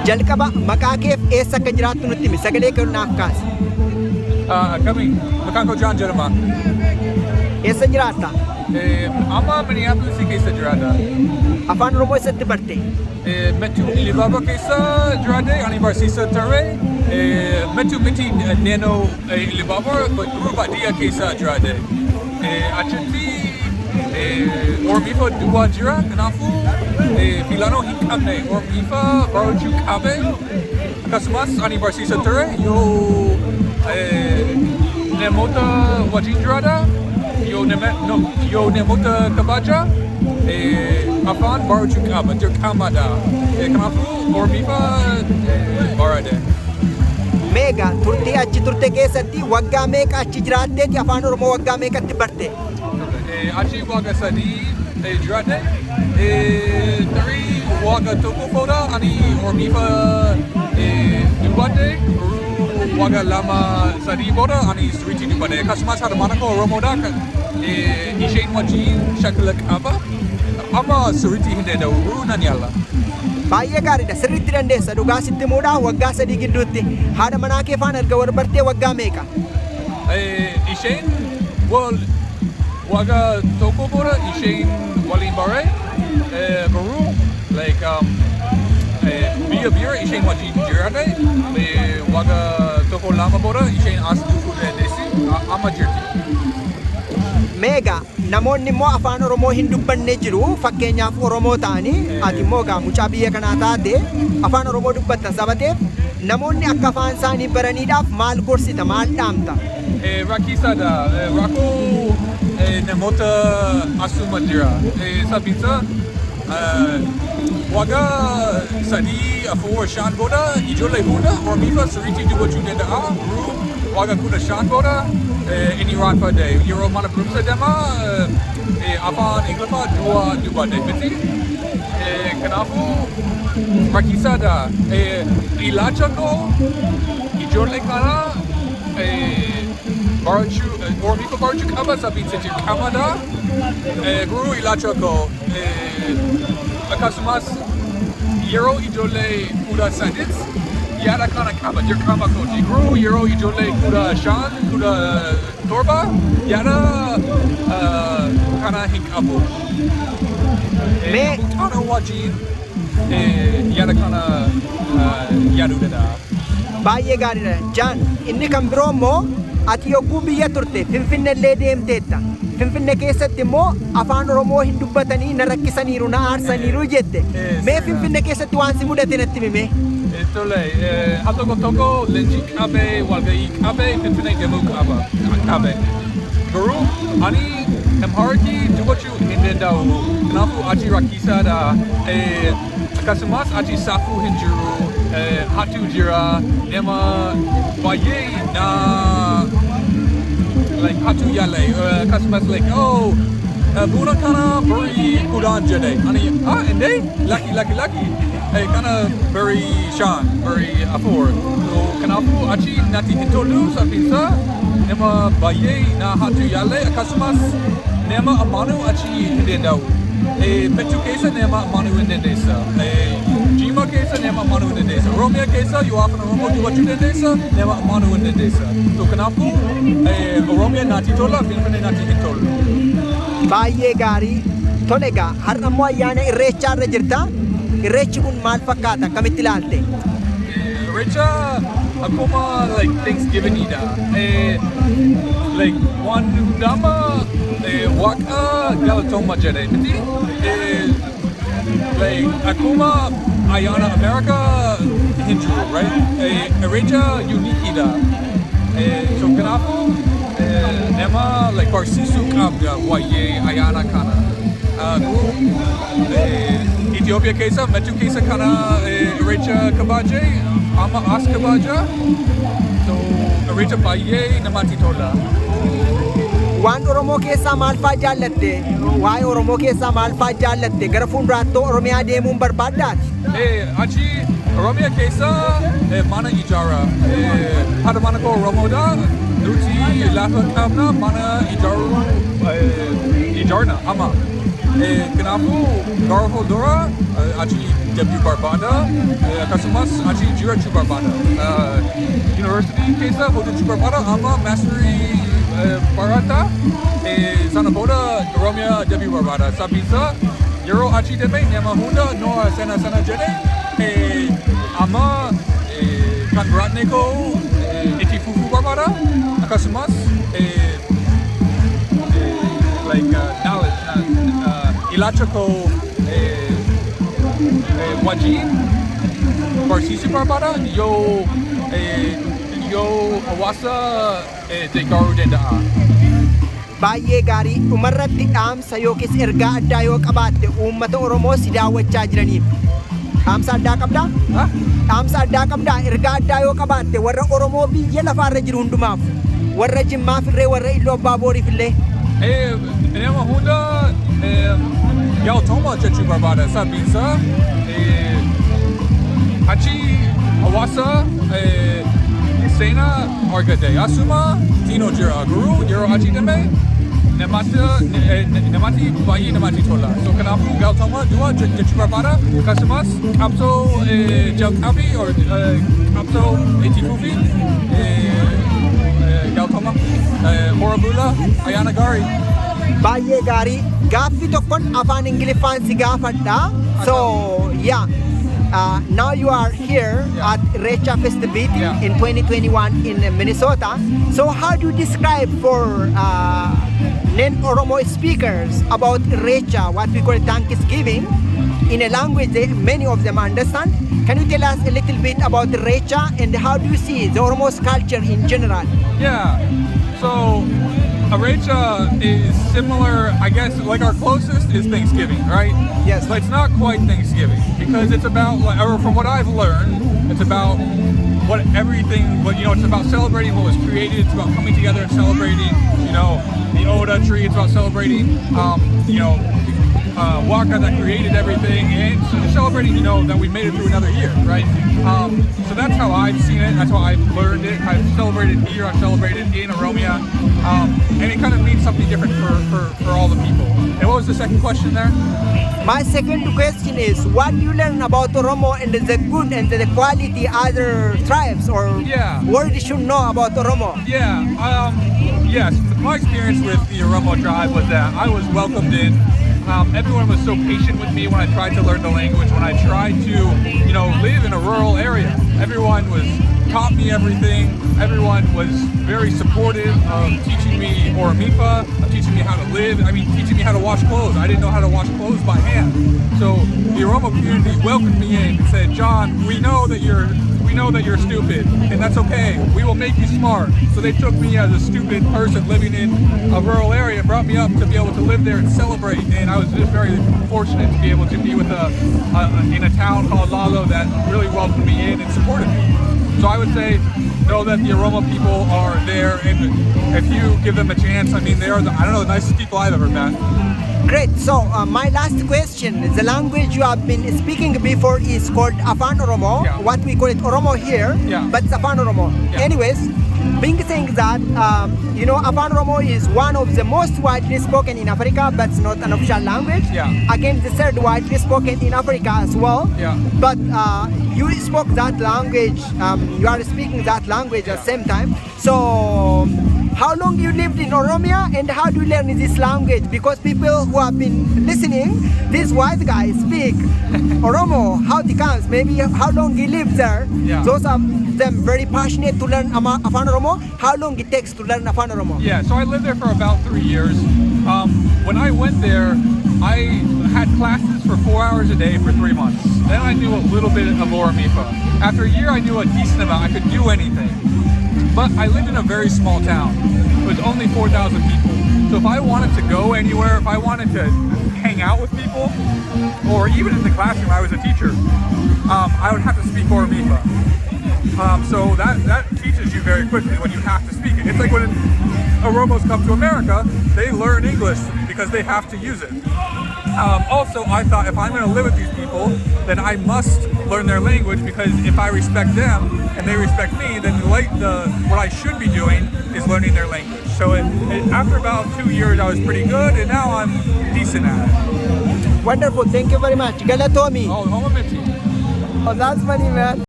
jalqaba maqaa keef eessa akka jiraattu nutti himi sagalee kee naaf kaasi. Kami maqaan koo Jaan jedhama. Eessa jiraatta? Amma Minneapolis keessa jiraadha. Afaan Oromoo eessatti barte? Metu Ilibaba keessa jiraadhe ani barsiisa ture. Metu miti naannoo Ilibaba garuu baadiyyaa keessa jiraadhe. Achitti Oromiifa duwwaa jira kanaafuu filannoo hin qabne Oromiifa barachuu qabe akkasumas ani barsiisa ture yoo namoota wajjin jiraadha yoo namoota kabaja afaan barachuu qaba dirqamadha kanaafuu Oromiifa barate. Meeqa turtii achi turte keessatti waggaa meeqa achi jiraatteeti afaan Oromoo waggaa meeqatti barte? Achi waggaa sadii jiraadhe tarii waggaa tokko booda ani Oromiifa dubbadhe waggaa lama sadii booda ani sirriitti dubbadhe akkasumas haadha mana koo Oromoodha isheen wajjin shakila qaba amma sirriitti hin danda'u nan yaala. Baay'ee gaariidha sirriitti dandeessa dhugaa sitti himuudhaan waggaa sadii gidduutti haadha manaa kee faana erga wal bartee waggaa meeqa? Isheen waggaa tokko booda isheen waliin bare garuu biyya biyya isheen wajjin jiraate waggaa tokko lama booda isheen as dhufuu dandeessi amma jirti. Meeqa namoonni immoo afaan Oromoo hin dubbanne jiru fakkeenyaaf Oromoo ta'anii ati immoo gaa mucaa biyya kanaa taate afaan Oromoo dubbattan sabateef namoonni akka afaan isaanii baraniidhaaf maal gorsita maal dhaamta? Rakkisaadha rakkoo namoota asuma jira sababni waggaa sadii afur shan booda ijoollee hunda Oromiifa sirriitti dubbachuu danda'a waggaa kudha shan booda inni raanfadhe yeroo mana barumsa deema afaan Ingiliffaa dubbadhe miti kanaafuu rakkisaadha ilaalcha koo ijoollee kana Oromiifa barachuu qaba sababni dirqamadha garuu ilaalcha koo akkasumas yeroo ijoollee kudha sadit yaada kana qaba dirqama kooti garuu yeroo ijoollee kudha shan kudha torba yaada kana hin qabu. Mutana wajjin yaada kana yaaduu danda'a. Baay'ee gaariidha. Jaan inni kan biroo immoo ati yogguu biyya turte Finfinnee illee deemteetta. Finfinnee keessatti immoo afaan Oromoo hin dubbatanii na rakkisaniiru na aarsaniiru jette. Mee Finfinnee keessatti waan si mudate natti himi? Tole al tokko leenjii qabee walgahii qabee Finfinnee deemuu qabe. Garuu ani Amhariikii dubbachuu hin danda'u kanaafuu achi rakkisaadha. Akkasumas achi safuu hin jiru hattuu jira nama baay'ee na hattuu yaale akkasumas buna kana barii kudhan jedhe ani inde lucky kana barii shan barii afur kanaafuu achi natti hin tolu sababni nama baay'ee na hattuu yaale akkasumas nama amanu achi hin danda'u. Metu keessa nama amanu hin dandeessa. Jima keessa nama amanu hin dandeessa. Oromiyaa keessa yoo afaan Oromoo dubbachuu dandeessa nama amanu hin dandeessa. Kanaafuu Oromiyaa natti tola Finfinnee natti hin tolu. Baay'ee gaarii. Tole egaa har'a immoo ayyaana irreechaa irra jirta. Irreechi kun maal fakkaata akkamitti ilaalte? Irreecha akkuma Thanksgivingidha. Waan hundaama Waggaa galatooma jedhe miti akkuma ayyaana America hin jiru right irreecha uniqueidha so kanaafuu nama barsiisuu qabda waa'ee ayyaana kana Itoophiyaa keessa Metu keessa kana irreecha kabaje amma as kabaja so irreecha baay'ee namatti tola. Waan Oromoo keessaa maal fa'aa jaallatte? Waa'ee Oromoo keessaa maal fa'aa jaallatte? Gara fuulduraatti Oromiyaa deemuun barbaaddaati? Achi Oromiyaa keessa mana ijaara. Haadha mana koo Oromoodha. Nuti lafa qabna mana ijaarna amma. Kanaafuu gara fuuldura achi debut barbada, akkasumas achi jirachuu barbaada. University keessa hojjechuu barbaada, amma mastery barata, sana booda Oromiyaa debuu barbaada. Sababni yeroo achi deeme nama hunda noa sana jedhe amma kan biraatne koo itti fufuu barbaada, akkasumas like knowledge, ilaacha koo wajjin barsiisuu barbaada yoo hawaasa deeggaruu danda'a. Baay'ee gaarii dhumarratti dhaamsa yookiis ergaa addaa yoo qabaatte uummata Oromoo si daawwachaa jiraniif. Dhaamsa addaa qabdaa? Dhaamsa addaa qabdaa? Ergaa addaa yoo qabaatte warra Oromoo biyya lafaarra jiru hundumaaf, warra Jimmaaf illee, warra Illoo Abbaa Booriif illee. Nama hunda galatooma jechuu barbaada. Sababni achi hawaasa seenaa argate. Asuma Tino jira garuu yeroo achi deeme namatti baay'ee namatti tola. So kanaafuu galatooma du'a jechuu barbaada. Akkasumas qabsoo jalqabii qabsoo itti fufii galatooma hora bula ayyaana gaarii. Baay'ee gaarii. Gaaffii tokkon afaan Ingiliffaan si gaafadha. So yeah. Now you are here at Irrecha festivity in 2021 in Minnesota. So how do you describe for non-Oromo speakers about Irrecha, what we call Thanksgiving, in a language that many of them understand? Can you tell us a little bit about Irrecha and how do you see the Oromo's culture in general? Yeah, so Irrecha is similar, I guess, like our closest is Thanksgiving, right? Yes. But it's not quite Thanksgiving because it's about, or from what I've learned, it's about it's about celebrating what was created. It's about coming together and celebrating, the Oda tree. It's about celebrating, Wagga that created everything, and celebrating, that we made it through another year, right? So that's how I've seen it. That's how I've learned it. I've celebrated here. I've celebrated in Oromiyaa, and it kind of means something different for all the people. And what was the second question there? My second question is, what do you learn about Oromo and the good and the quality other tribes or world should know about Oromo? Yes, my experience with the Oromo tribe was that I was welcomed in. Everyone was so patient with me when I tried to learn the language, when I tried to, live in a rural area. Everyone taught me everything. Everyone was very supportive of teaching me Oromifa, of teaching me how to live. Teaching me how to wash clothes. I didn't know how to wash clothes by hand. So the Oromo community welcomed me in and said, "John, we know that you're stupid, and that's okay. We will make you smart." So they took me as a stupid person living in a rural area, brought me up to be able to live there and celebrate. And I was just very fortunate to be able to be with in a town called Lalo that really welcomed me in and supported me. So I would say, know that the Oromo people are there, and if you give them a chance, they are the nicest people I've ever met. Great. So my last question, the language you have been speaking before is called Afaan Oromoo. Yeah. What we call it Oromo here, but it's Afaan Oromoo. Yeah. Anyways, being saying that, Afaan Oromoo is one of the most widely spoken in Africa, but it's not an official language. Yeah. Again, the third widely spoken in Africa as well. Yeah. But you spoke that language, you are speaking that language at the same time. So how long you lived in Oromiyaa and how do you learn this language? Because people who have been listening, these white guys speak Oromo, how it comes, maybe how long he lived there. Yeah. Those of them very passionate to learn Afaan Oromoo. How long it takes to learn Afaan Oromoo? Yeah, so I lived there for about 3 years. When I went there, I had classes for 4 hours a day for 3 months. Then I knew a little bit of Oromifa. After a year, I knew a decent amount. I could do anything. But I lived in a very small town. It was only 4,000 people. So if I wanted to go anywhere, if I wanted to hang out with people, or even in the classroom, I was a teacher, I would have to speak Oromifa. So that teaches you very quickly when you have to speak it. It's like when Oromos come to America, they learn English because they have to use it. Also, I thought if I'm going to live with these people, then I must learn their language, because if I respect them and they respect me, then what I should be doing is learning their language. So after about 2 years, I was pretty good, and now I'm decent at it. Wonderful. Thank you very much. Galatomi. Oh, home miti. Oh, that's funny, man.